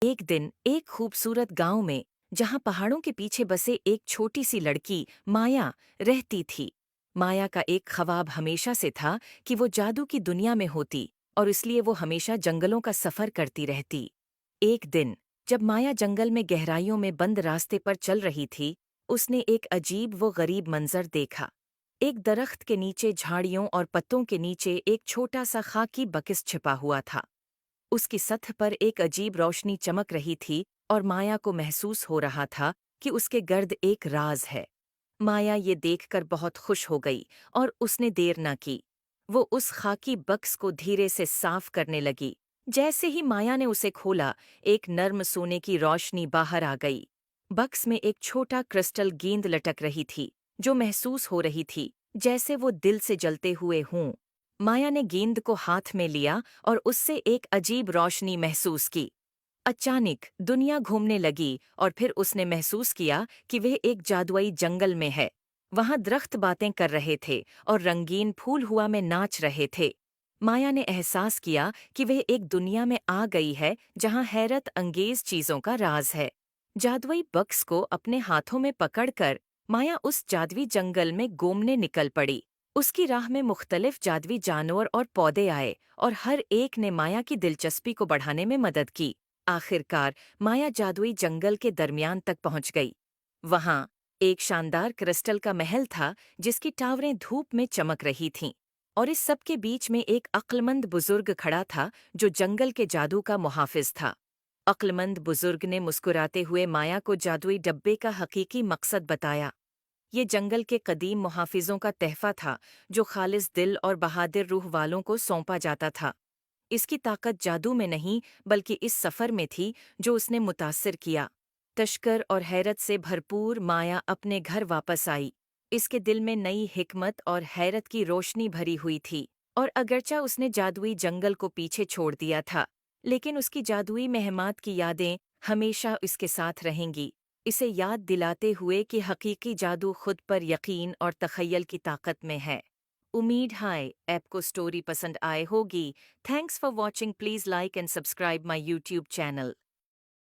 एक दिन एक खूबसूरत गांव में, जहां पहाड़ों के पीछे बसे एक छोटी सी लड़की माया रहती थी। माया का एक ख्वाब हमेशा से था कि वो जादू की दुनिया में होती, और इसलिए वो हमेशा जंगलों का सफर करती रहती। एक दिन जब माया जंगल में गहराइयों में बंद रास्ते पर चल रही थी, उसने एक अजीब वो गरीब मंजर देखा। एक दरख्त के नीचे झाड़ियों और पत्तों के नीचे एक छोटा सा खाकी बक्स छिपा हुआ था। उसकी सतह पर एक अजीब रोशनी चमक रही थी, और माया को महसूस हो रहा था कि उसके गर्द एक राज है। माया ये देखकर बहुत खुश हो गई, और उसने देर न की। वो उस खाकी बक्स को धीरे से साफ करने लगी। जैसे ही माया ने उसे खोला, एक नर्म सोने की रोशनी बाहर आ गई। बक्स में एक छोटा क्रिस्टल गेंद लटक रही थी, जो महसूस हो रही थी जैसे वो दिल से जलते हुए हों। माया ने गेंद को हाथ में लिया और उससे एक अजीब रोशनी महसूस की। अचानक दुनिया घूमने लगी, और फिर उसने महसूस किया कि वह एक जादुई जंगल में है। वहां दरख्त बातें कर रहे थे, और रंगीन फूल हुआ में नाच रहे थे। माया ने एहसास किया कि वह एक दुनिया में आ गई है जहां हैरत अंगेज चीजों का राज है। जादुई बक्स को अपने हाथों में पकड़कर माया उस जादुई जंगल में घूमने निकल पड़ी। उसकी राह में मुख्तलिफ जादुई जानवर और पौधे आए, और हर एक ने माया की दिलचस्पी को बढ़ाने में मदद की। आखिरकार माया जादुई जंगल के दरमियान तक पहुंच गई। वहां एक शानदार क्रिस्टल का महल था, जिसकी टावरें धूप में चमक रही थीं। और इस सब के बीच में एक अक्लमंद बुजुर्ग खड़ा था, जो जंगल के जादू का मुहाफिज था। अक्लमंद बुजुर्ग ने मुस्कुराते हुए माया को जादुई डब्बे का हकीकी मकसद बताया। ये जंगल के कदीम मुहाफिजों का तहफा था, जो खालिस दिल और बहादुर रूह वालों को सौंपा जाता था। इसकी ताकत जादू में नहीं, बल्कि इस सफर में थी जो उसने मुतासिर किया। तश्कर और हैरत से भरपूर माया अपने घर वापस आई। इसके दिल में नई हिकमत और हैरत की रोशनी भरी हुई थी। और अगरचा उसने जादुई जंगल को पीछे छोड़ दिया था, लेकिन उसकी जादुई महमात की यादें हमेशा उसके साथ रहेंगी, इसे याद दिलाते हुए कि हकीकी जादू खुद पर यकीन और तखय्युल की ताकत में है। उम्मीद है आपको स्टोरी पसंद आए होगी। Thanks for watching. Please like and subscribe my YouTube channel.